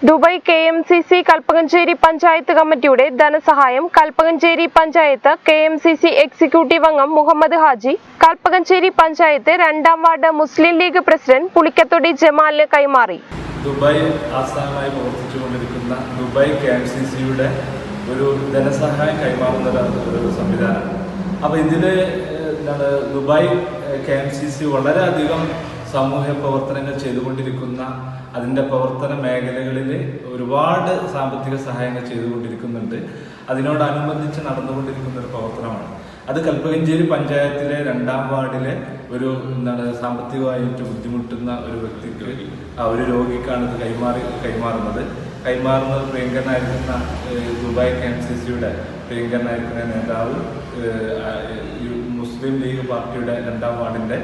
ദുബായ് KMCC കൽപ്പകഞ്ചേരി പഞ്ചായത്ത് കമ്മിറ്റിയുടെ ധനസഹായം കൽപ്പകഞ്ചേരി പഞ്ചായത്ത് KMCC എക്സിക്യൂട്ടീവ് അംഗം Muhammad Haji, Kalpakanchery panchayat 2ാം ward Muslim league president പുളിക്കത്തൊടി ജമാലിന് കൈമാറി. ദുബായ് ആസ്ഥാനമായി പ്രവർത്തിച്ചുകൊണ്ടിരിക്കുന്ന ദുബായ് KMCCയുടെ ഒരു ധനസഹായം കൈമാറുന്ന ഒരു സംവിധാനം. അപ്പോൾ ഇതിൽ ദുബായ് KMCC വളരെയധികം സാമൂഹ്യ പ്രവർത്തനങ്ങൾ ചെയ്തുകൊണ്ടിരിക്കുന്ന, അതിൻ്റെ പ്രവർത്തന മേഖലകളിൽ ഒരുപാട് സാമ്പത്തിക സഹായങ്ങൾ ചെയ്തുകൊണ്ടിരിക്കുന്നുണ്ട്. അതിനോടനുബന്ധിച്ച് നടന്നുകൊണ്ടിരിക്കുന്ന ഒരു പ്രവർത്തനമാണ്. അത് കൽപ്പകഞ്ചേരി പഞ്ചായത്തിലെ 2ാം വാർഡിലെ ഒരു സാമ്പത്തികമായിട്ട് ബുദ്ധിമുട്ടുന്ന ഒരു വ്യക്തിക്ക്, ഒരു രോഗിക്കാണ് ഇത് കൈമാറുന്നത്. പ്രിയങ്കരനായിരിക്കുന്ന ദുബായ് KMCCയുടെ പ്രിയങ്കരനായിരിക്കുന്ന നേതാവ്, മുസ്ലിം ലീഗ് പാർട്ടിയുടെ 2ാം വാർഡിന്റെ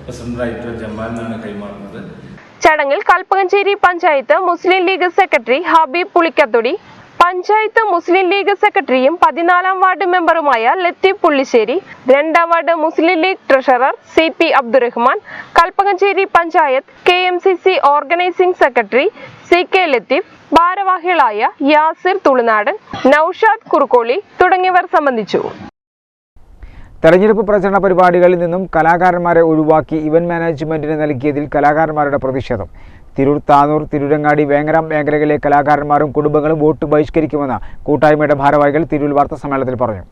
പ്രസിഡന്റായിട്ടുള്ള ജമാലിനാണ് കൈമാറുന്നത്. ചടങ്ങിൽ കൽപ്പകഞ്ചേരി പഞ്ചായത്ത് മുസ്ലിം ലീഗ് സെക്രട്ടറി ഹബീബ് പുളിക്കത്തൊടി, പഞ്ചായത്ത് മുസ്ലിം ലീഗ് സെക്രട്ടറിയും 14ാം വാർഡ് മെമ്പറുമായ ലത്തീഫ് പുള്ളിശ്ശേരി, 2ാം ward Muslim League treasurer CP Abdurahman, Kalpakanchery panchayat KMCC organising secretary CK Latheef, ഭാരവാഹികളായ യാസിർ തുളുനാടൻ, നൌഷാദ് കുറുക്കോളി തുടങ്ങിയവർ സംബന്ധിച്ചു. തെരഞ്ഞെടുപ്പ് പ്രചരണ പരിപാടികളിൽ നിന്നും കലാകാരന്മാരെ ഒഴിവാക്കി ഇവന്റ് മാനേജ്മെന്റിന് നൽകിയതിൽ കലാകാരന്മാരുടെ പ്രതിഷേധം. തിരൂർ, താനൂർ, തിരൂരങ്ങാടി, വേങ്ങര മേഖലകളിലെ കലാകാരന്മാരും കുടുംബങ്ങളും വോട്ട് ബഹിഷ്കരിക്കുമെന്ന് കൂട്ടായ്മയുടെ ഭാരവാഹികൾ തിരൂർ വാർത്താസമ്മേളനത്തിൽ പറഞ്ഞു.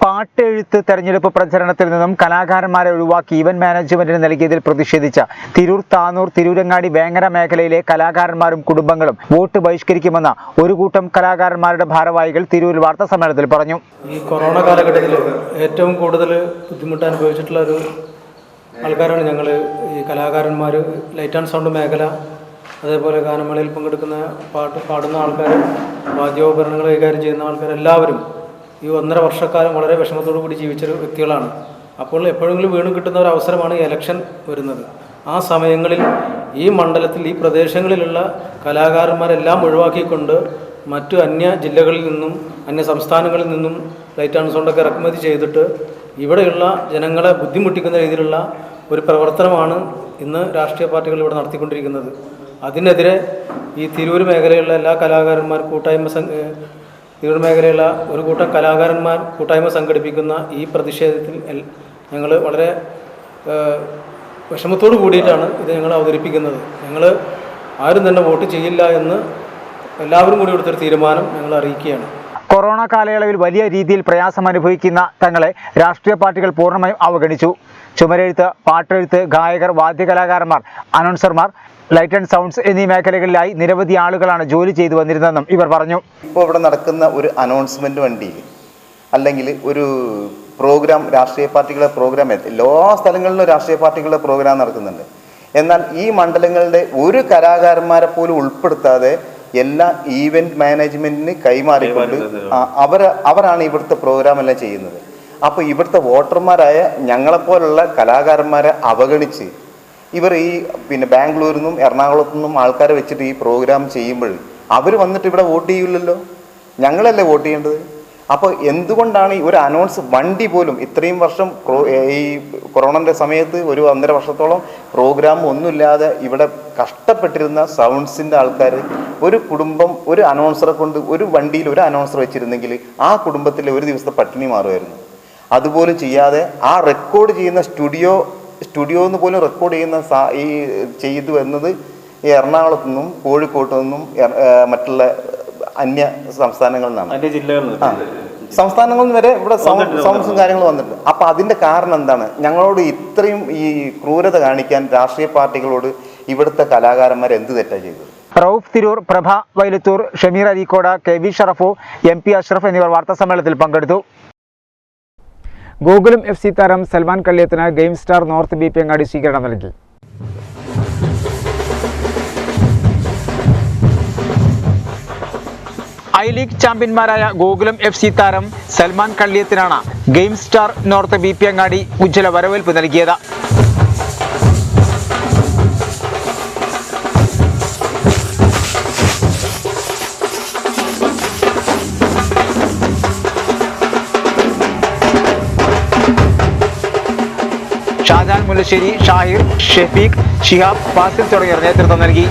പാട്ടെഴുത്ത് തെരഞ്ഞെടുപ്പ് പ്രചരണത്തിൽ നിന്നും കലാകാരന്മാരെ ഒഴിവാക്കി ഇവന്റ് മാനേജ്മെന്റിന് നൽകിയതിൽ പ്രതിഷേധിച്ച തിരൂർ, താനൂർ, തിരൂരങ്ങാടി, വേങ്ങര മേഖലയിലെ കലാകാരന്മാരും കുടുംബങ്ങളും വോട്ട് ബഹിഷ്കരിക്കുമെന്ന് ഒരു കൂട്ടം കലാകാരന്മാരുടെ ഭാരവാഹികൾ തിരൂരിൽ വാർത്താസമ്മേളനത്തിൽ പറഞ്ഞു. ഈ കൊറോണ കാലഘട്ടത്തിൽ ഏറ്റവും കൂടുതൽ ബുദ്ധിമുട്ട് അനുഭവിച്ചിട്ടുള്ള ഒരു ആൾക്കാരാണ് ഞങ്ങൾ. ഈ കലാകാരന്മാർ, ലൈറ്റ് ആൻഡ് സൗണ്ട് മേഖല, അതേപോലെ ഗാനമേളയിൽ പങ്കെടുക്കുന്ന പാടുന്ന ആൾക്കാർ, വാദ്യോപകരണങ്ങൾ കൈകാര്യം ചെയ്യുന്ന ആൾക്കാർ, എല്ലാവരും ഈ 1.5 വർഷക്കാലം വളരെ വിഷമത്തോടു കൂടി ജീവിച്ചൊരു വ്യക്തികളാണ്. അപ്പോൾ എപ്പോഴെങ്കിലും വീണ്ടും കിട്ടുന്ന ഒരു അവസരമാണ് ഇലക്ഷൻ വരുന്നത്. ആ സമയങ്ങളിൽ ഈ മണ്ഡലത്തിൽ, ഈ പ്രദേശങ്ങളിലുള്ള കലാകാരന്മാരെല്ലാം ഒഴിവാക്കിക്കൊണ്ട് മറ്റു അന്യ ജില്ലകളിൽ നിന്നും അന്യ സംസ്ഥാനങ്ങളിൽ നിന്നും ലൈറ്റ് ആൻഡ് സൗണ്ടൊക്കെ ഇറക്കുമതി ചെയ്തിട്ട് ഇവിടെയുള്ള ജനങ്ങളെ ബുദ്ധിമുട്ടിക്കുന്ന രീതിയിലുള്ള ഒരു പ്രവർത്തനമാണ് ഇന്ന് രാഷ്ട്രീയ പാർട്ടികൾ ഇവിടെ നടത്തിക്കൊണ്ടിരിക്കുന്നത്. അതിനെതിരെ ഈ തിരൂർ മേഖലയിലുള്ള എല്ലാ കലാകാരന്മാർ തിരൂർ മേഖലയിലുള്ള ഒരു കൂട്ടം കലാകാരന്മാർ കൂട്ടായ്മ സംഘടിപ്പിക്കുന്ന ഈ പ്രതിഷേധത്തിൽ ഞങ്ങൾ വളരെ വിഷമത്തോടു കൂടിയിട്ടാണ് ഇത് ഞങ്ങൾ അവതരിപ്പിക്കുന്നത്. ഞങ്ങൾ ആരും തന്നെ വോട്ട് ചെയ്യില്ല എന്ന് എല്ലാവരും കൂടി എടുത്തൊരു തീരുമാനം ഞങ്ങൾ അറിയിക്കുകയാണ്. കൊറോണ കാലയളവിൽ വലിയ രീതിയിൽ പ്രയാസം അനുഭവിക്കുന്ന തങ്ങളെ രാഷ്ട്രീയ പാർട്ടികൾ പൂർണ്ണമായും അവഗണിച്ചു. ചുമരെഴുത്ത്, പാട്ടെഴുത്ത്, ഗായകർ, വാദ്യകലാകാരന്മാർ, അനൗൺസർമാർ, ലൈറ്റ് ആൻഡ് സൗണ്ട്സ് എന്നീ മേഖലകളിലായി നിരവധി ആളുകളാണ് ജോലി ചെയ്തു വന്നിരുന്നതെന്നും ഇവർ പറഞ്ഞു. ഇപ്പോൾ ഇവിടെ നടക്കുന്ന ഒരു അനൗൺസ്മെൻറ്റ് വണ്ടിയിൽ അല്ലെങ്കിൽ ഒരു പ്രോഗ്രാം, രാഷ്ട്രീയ പാർട്ടികളുടെ പ്രോഗ്രാം, എല്ലാ സ്ഥലങ്ങളിലും രാഷ്ട്രീയ പാർട്ടികളുടെ പ്രോഗ്രാം നടക്കുന്നുണ്ട്. എന്നാൽ ഈ മണ്ഡലങ്ങളുടെ ഒരു കലാകാരന്മാരെ പോലും ഉൾപ്പെടുത്താതെ എല്ലാ ഈവൻറ്റ് മാനേജ്മെൻറ്റിന് കൈമാറിക്കൊണ്ട് അവരാണ് ഇവിടുത്തെ പ്രോഗ്രാം എല്ലാം ചെയ്യുന്നത്. അപ്പോൾ ഇവിടുത്തെ വോട്ടർമാരായ ഞങ്ങളെപ്പോലുള്ള കലാകാരന്മാരെ അവഗണിച്ച് ഇവർ ബാംഗ്ലൂരിൽ നിന്നും എറണാകുളത്തു നിന്നും ആൾക്കാരെ വെച്ചിട്ട് ഈ പ്രോഗ്രാം ചെയ്യുമ്പോൾ അവർ വന്നിട്ട് ഇവിടെ വോട്ട് ചെയ്യില്ലല്ലോ, ഞങ്ങളല്ലേ വോട്ട് ചെയ്യേണ്ടത്. അപ്പോൾ എന്തുകൊണ്ടാണ് ഈ ഒരു അനൗൺസ് വണ്ടി പോലും ഇത്രയും വർഷം ഈ കൊറോണൻ്റെ സമയത്ത് ഒരു 1.5 വർഷത്തോളം പ്രോഗ്രാം ഒന്നുമില്ലാതെ ഇവിടെ കഷ്ടപ്പെട്ടിരുന്ന സൗണ്ട്സിൻ്റെ ആൾക്കാർ, ഒരു കുടുംബം ഒരു അനൗൺസറെ കൊണ്ട് ഒരു വണ്ടിയിൽ ഒരു അനൗൺസർ വെച്ചിരുന്നെങ്കിൽ ആ കുടുംബത്തിലെ ഒരു ദിവസത്തെ പട്ടിണി മാറുമായിരുന്നു. അതുപോലും ചെയ്യാതെ ആ റെക്കോർഡ് ചെയ്യുന്ന സ്റ്റുഡിയോ എന്ന് പോലും റെക്കോർഡ് ചെയ്യുന്ന ചെയ്തു വരുന്നത് ഈ എറണാകുളത്തു നിന്നും കോഴിക്കോട്ടു നിന്നും മറ്റുള്ള അന്യ സംസ്ഥാനങ്ങളിൽ നിന്നാണ്, സംസ്ഥാനങ്ങളിൽ നിന്ന് വരെ ഇവിടെ സൗണ്ട്സും കാര്യങ്ങളും വന്നിട്ടുണ്ട്. അപ്പൊ അതിന്റെ കാരണം എന്താണ്? ഞങ്ങളോട് ഇത്രയും ഈ ക്രൂരത കാണിക്കാൻ രാഷ്ട്രീയ പാർട്ടികളോട് ഇവിടുത്തെ കലാകാരന്മാർ എന്ത് തെറ്റാ ചെയ്തത്? റൌഫ് തിരൂർ, പ്രഭ വൈലത്തൂർ, ഷമീർ അരീക്കോട്, KV ഷറഫു, MP അഷ്റഫ് എന്നിവർ വാർത്താസമ്മേളനത്തിൽ പങ്കെടുത്തു. ഗോകുലം FC താരം സൽമാൻ കള്ളിയത്തിന് game star north BP Angadi സ്വീകരണം നൽകി. ഐ ലീഗ് ചാമ്പ്യന്മാരായ ഗോകുലം FC താരം സൽമാൻ കള്ളിയത്തിനാണ് game star north BP Angadi ഉജ്ജ്വല വരവേൽപ്പ് നൽകിയത്. ഷാജാൻ മുല്ലശ്ശേരി, ഷാഹിർ, ഷെഫീഖ്, ഷിഹാബ്, ഫാസിൽ തുടങ്ങിയവർ നേതൃത്വം നൽകി.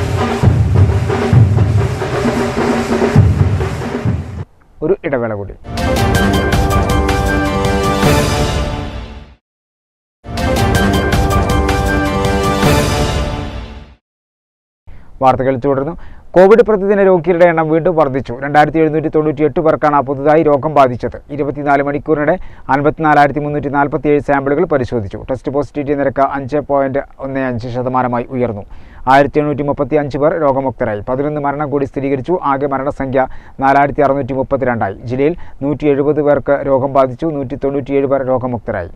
ഒരു ഇടവേള കൂടി. വാർത്തകൾ തുടർന്നു. കോവിഡ് പ്രതിദിന രോഗികളുടെ എണ്ണം വീണ്ടും വർദ്ധിച്ചു. 2798 പേർക്കാണ് പുതുതായി രോഗം ബാധിച്ചത്. 24 മണിക്കൂറിനിടെ 54,347 സാമ്പിളുകൾ പരിശോധിച്ചു. ടെസ്റ്റ് പോസിറ്റിവിറ്റി നിരക്ക് 5.15% ഉയർന്നു. 1835 പേർ രോഗമുക്തരായി. 11 മരണം കൂടി സ്ഥിരീകരിച്ചു. ആകെ മരണസംഖ്യ 4632 ജില്ലയിൽ 170 പേർക്ക് രോഗം ബാധിച്ചു. 197 പേർ രോഗമുക്തരായി.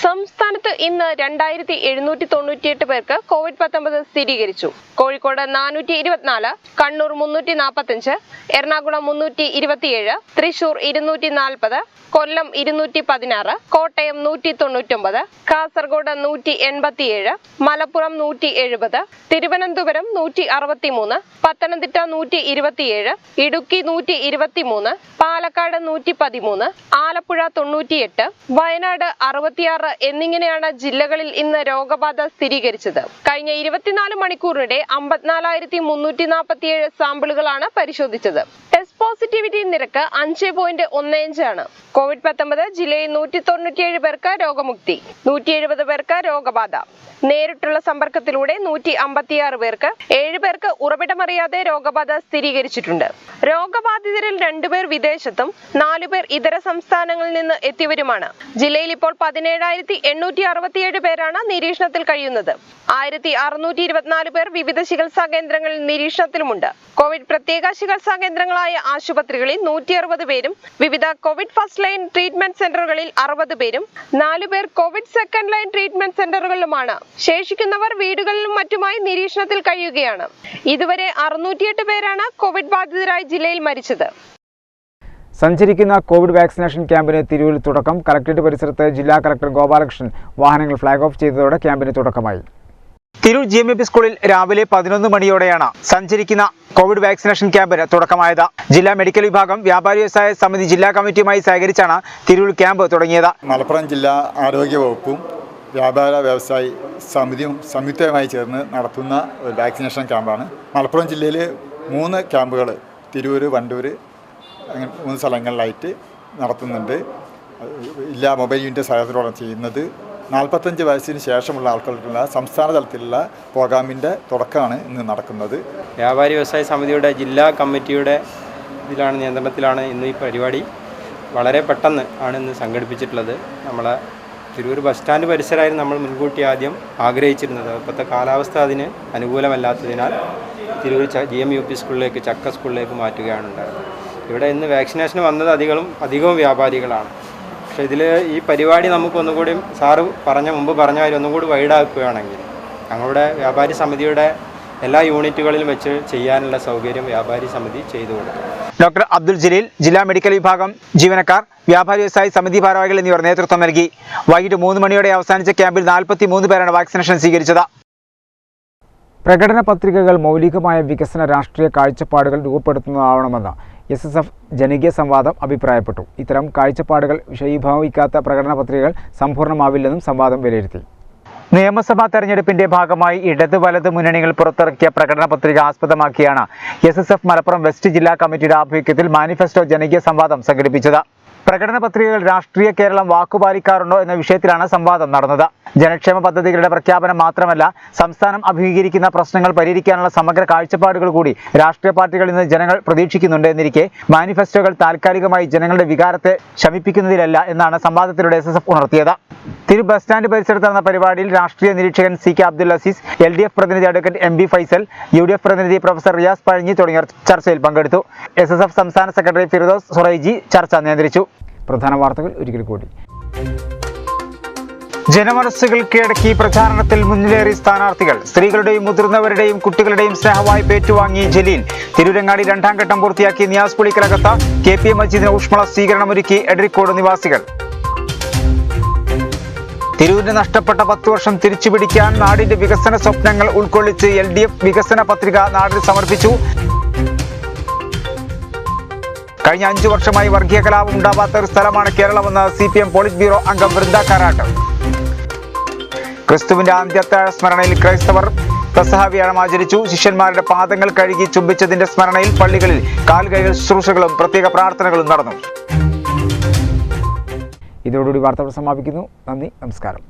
സംസ്ഥാനത്ത് ഇന്ന് 2798 പേർക്ക് COVID-19 സ്ഥിരീകരിച്ചു. കോഴിക്കോട് 424, കണ്ണൂർ 345, എറണാകുളം 327, തൃശൂർ 240, കൊല്ലം 216, കോട്ടയം 199, കാസർഗോഡ് 187, മലപ്പുറം 170, തിരുവനന്തപുരം 163, പത്തനംതിട്ട 127, ഇടുക്കി 123, പാലക്കാട് 113, ആലപ്പുഴ 98, വയനാട് 66 എന്നിങ്ങനെയാണ് ജില്ലകളിൽ ഇന്ന് രോഗബാധ സ്ഥിരീകരിച്ചത്. കഴിഞ്ഞ 24 മണിക്കൂറിനിടെ 54,347 സാമ്പിളുകളാണ് പരിശോധിച്ചത്. ടെസ്റ്റ് പോസിറ്റിവിറ്റി നിരക്ക് 5.15 ആണ്. COVID-19 ജില്ലയിൽ 197 പേർക്ക് രോഗമുക്തി, 170 പേർക്ക് രോഗബാധ. നേരിട്ടുള്ള സമ്പർക്കത്തിലൂടെ 156 പേർക്ക്, 7 പേർക്ക് ഉറവിടമറിയാതെ രോഗബാധ സ്ഥിരീകരിച്ചിട്ടുണ്ട്. രോഗബാധിതരിൽ 2 പേർ വിദേശത്തും 4 പേർ ഇതര സംസ്ഥാനങ്ങളിൽ നിന്ന് എത്തിയവരുമാണ്. ജില്ലയിൽ ഇപ്പോൾ 17,867 പേരാണ് നിരീക്ഷണത്തിൽ കഴിയുന്നത്. 1,624 പേർ വിവിധ ചികിത്സാ കേന്ദ്രങ്ങളിൽ നിരീക്ഷണത്തിലുമുണ്ട്. കോവിഡ് പ്രത്യേക ചികിത്സാ കേന്ദ്രങ്ങളായ ആശുപത്രികളിൽ 160 പേരും വിവിധ കോവിഡ് ഫസ്റ്റ് ലൈൻ ട്രീറ്റ്മെന്റ് സെന്ററുകളിൽ 60 പേരും 4 പേർ കോവിഡ് സെക്കൻഡ് ലൈൻ ട്രീറ്റ്മെന്റ് സെന്ററുകളിലുമാണ്. ശേഷിക്കുന്നവർ വീടുകളിലും മറ്റുമായി നിരീക്ഷണത്തിൽ കഴിയുകയാണ്. ഇതുവരെ 608 പേരാണ് കോവിഡ് ബാധിതരായി ജില്ലയിൽ മരിച്ചത്. സഞ്ചരിക്കുന്ന കോവിഡ് വാക്സിനേഷൻ ക്യാമ്പിന് തിരൂരിൽ തുടക്കം. കളക്ടറേറ്റ് പരിസരത്ത് ജില്ലാ കളക്ടർ ഗോപാലകൃഷ്ണൻ വാഹനങ്ങൾ ഫ്ളാഗ് ഓഫ് ചെയ്തതോടെ ക്യാമ്പിന് തുടക്കമായി. തിരൂർ GMAP സ്കൂളിൽ രാവിലെ 11 മണിയോടെയാണ് സഞ്ചരിക്കുന്ന കോവിഡ് വാക്സിനേഷൻ ക്യാമ്പിന് തുടക്കമായത്. ജില്ലാ മെഡിക്കൽ വിഭാഗം വ്യാപാരി വ്യവസായ സമിതി ജില്ലാ കമ്മിറ്റിയുമായി സഹകരിച്ചാണ് തിരൂർ ക്യാമ്പ് തുടങ്ങിയത്. മലപ്പുറം ജില്ലാ ആരോഗ്യ വകുപ്പും വ്യാപാര വ്യവസായി സമിതിയും സംയുക്തമായി ചേർന്ന് നടത്തുന്ന ഒരു വാക്സിനേഷൻ ക്യാമ്പാണ്. മലപ്പുറം ജില്ലയിൽ 3 ക്യാമ്പുകൾ തിരൂർ, വണ്ടൂർ അങ്ങനെ 3 സ്ഥലങ്ങളിലായിട്ട് നടത്തുന്നുണ്ട്. ജില്ലാ മൊബൈൽ യൂണിറ്റ് സഹായത്തോടെ ചെയ്യുന്നത്. 45 വയസ്സിന് ശേഷമുള്ള ആൾക്കാർക്കുള്ള സംസ്ഥാന തലത്തിലുള്ള പ്രോഗ്രാമിൻ്റെ തുടക്കമാണ് ഇന്ന് നടക്കുന്നത്. വ്യാപാരി വ്യവസായ സമിതിയുടെ ജില്ലാ കമ്മിറ്റിയുടെ നിയന്ത്രണത്തിലാണ് ഇന്ന് ഈ പരിപാടി. വളരെ പെട്ടെന്ന് ആണ് ഇന്ന് സംഘടിപ്പിച്ചിട്ടുള്ളത്. നമ്മളെ തിരൂർ ബസ് സ്റ്റാൻഡ് പരിസരമായിരുന്നു നമ്മൾ മുൻകൂട്ടി ആദ്യം ആഗ്രഹിച്ചിരുന്നത്. ഇപ്പോഴത്തെ കാലാവസ്ഥ അതിന് അനുകൂലമല്ലാത്തതിനാൽ തിരൂർ GMUP സ്കൂളിലേക്ക്, ചക്ക സ്കൂളിലേക്ക് മാറ്റുകയാണ് ഉണ്ടായത്. ഇവിടെ ഇന്ന് വാക്സിനേഷൻ വന്നത് അധികവും വ്യാപാരികളാണ്. പക്ഷേ ഇതിൽ ഈ പരിപാടി നമുക്കൊന്നുകൂടി സാറ് മുമ്പ് പറഞ്ഞ കാര്യം ഒന്നുകൂടി വൈഡാക്കുകയാണെങ്കിൽ ഞങ്ങളുടെ വ്യാപാരി സമിതിയുടെ എല്ലാ യൂണിറ്റുകളിലും വെച്ച് ചെയ്യാനുള്ള സൗകര്യം വ്യാപാരി സമിതി ചെയ്തു കൊടുക്കും. ഡോക്ടർ അബ്ദുൽ ജലീൽ, ജില്ലാ മെഡിക്കൽ വിഭാഗം ജീവനക്കാർ, വ്യാപാരി വ്യവസായി സമിതി ഭാരവാഹികൾ എന്നിവർ നേതൃത്വം നൽകി. വൈകിട്ട് 3 മണിയോടെ അവസാനിച്ച ക്യാമ്പിൽ 43 പേരാണ് വാക്സിനേഷൻ സ്വീകരിച്ചത്. പ്രകടന പത്രികകൾ മൗലികമായ വികസന രാഷ്ട്രീയ കാഴ്ചപ്പാടുകൾ രൂപപ്പെടുത്തുന്നതാവണമെന്ന് SSF ജനകീയ സംവാദം അഭിപ്രായപ്പെട്ടു. ഇത്തരം കാഴ്ചപ്പാടുകൾ വിഷയീഭവിക്കാത്ത പ്രകടന പത്രികകൾ സമ്പൂർണ്ണമാവില്ലെന്നും സംവാദം വിലയിരുത്തി. നിയമസഭാ തെരഞ്ഞെടുപ്പിന്റെ ഭാഗമായി ഇടത് വലത് മുന്നണികൾ പുറത്തിറക്കിയ പ്രകടന പത്രിക ആസ്പദമാക്കിയാണ് SSF മലപ്പുറം വെസ്റ്റ് ജില്ലാ കമ്മിറ്റിയുടെ ആഭിമുഖ്യത്തിൽ മാനിഫെസ്റ്റോ ജനകീയ സംവാദം സംഘടിപ്പിച്ചത്. പ്രകടന പത്രികകൾ രാഷ്ട്രീയ കേരളം വാക്കുപാലിക്കാറുണ്ടോ എന്ന വിഷയത്തിലാണ് സംവാദം നടന്നത്. ജനക്ഷേമ പദ്ധതികളുടെ പ്രഖ്യാപനം മാത്രമല്ല, സംസ്ഥാനം അഭിമുഖീകരിക്കുന്ന പ്രശ്നങ്ങൾ പരിഹരിക്കാനുള്ള സമഗ്ര കാഴ്ചപ്പാടുകൾ കൂടി രാഷ്ട്രീയ പാർട്ടികളിൽ നിന്ന് ജനങ്ങൾ പ്രതീക്ഷിക്കുന്നുണ്ട് എന്നിരിക്കെ മാനിഫെസ്റ്റോകൾ താൽക്കാലികമായി ജനങ്ങളുടെ വികാരത്തെ ശമിപ്പിക്കുന്നതിലല്ല എന്നാണ് സംവാദത്തിലൂടെ SSF ഉണർത്തിയത്. തിരു ബസ് സ്റ്റാൻഡ് പരിസരത്ത് നടന്ന പരിപാടിയിൽ രാഷ്ട്രീയ നിരീക്ഷകൻ CK അബ്ദുൽ അസീസ്, LDF പ്രതിനിധി അഡ്വക്കേറ്റ് MB ഫൈസൽ, UDF പ്രതിനിധി പ്രൊഫസർ റിയാസ് പഴഞ്ഞി തുടങ്ങിയവർ ചർച്ചയിൽ പങ്കെടുത്തു. SSF സംസ്ഥാന സെക്രട്ടറി ഫിറോസ് സുറൈജി ചർച്ച നിയന്ത്രിച്ചു. പ്രധാന വാർത്തകൾ ഒരിക്കൽ കൂടി. ജനമനസ്സുകൾ കീഴടക്കി പ്രചാരണത്തിൽ മുന്നിലേറി സ്ഥാനാർത്ഥികൾ. സ്ത്രീകളുടെയും മുതിർന്നവരുടെയും കുട്ടികളുടെയും സ്നേഹവായ്പ ഏറ്റുവാങ്ങി ജലീൽ. തിരൂരങ്ങാടി 2ാം ഘട്ടം പൂർത്തിയാക്കി നിയാസ് പുളിക്കലകത്ത് KPA മജീദിന് ഊഷ്മള സ്വീകരണമൊരുക്കി എടരിക്കോട് നിവാസികൾ. തിരൂരിന് നഷ്ടപ്പെട്ട 10 വർഷം തിരിച്ചുപിടിക്കാൻ നാടിന്റെ വികസന സ്വപ്നങ്ങൾ ഉൾക്കൊള്ളിച്ച് LDF വികസന പത്രിക നാടിന് സമർപ്പിച്ചു. കഴിഞ്ഞ 5 വർഷമായി വർഗീയ കലാപം ഉണ്ടാവാത്ത ഒരു സ്ഥലമാണ് കേരളമെന്ന് CPM പോളിറ്റ് ബ്യൂറോ അംഗം വൃന്ദ കാരാട്ട്. ക്രിസ്തുവിന്റെ അന്ത്യത്താഴ സ്മരണയിൽ ക്രൈസ്തവർ പെസഹ വ്യാഴം ആചരിച്ചു. ശിഷ്യന്മാരുടെ പാദങ്ങൾ കഴുകി ചുംബിച്ചതിന്റെ സ്മരണയിൽ പള്ളികളിൽ കാൽകൈകൾ ശുശ്രൂഷകളും പ്രത്യേക പ്രാർത്ഥനകളും നടന്നു. ഇതോടുകൂടി വാർത്തകൾ സമാപിക്കുന്നു. നന്ദി, നമസ്കാരം.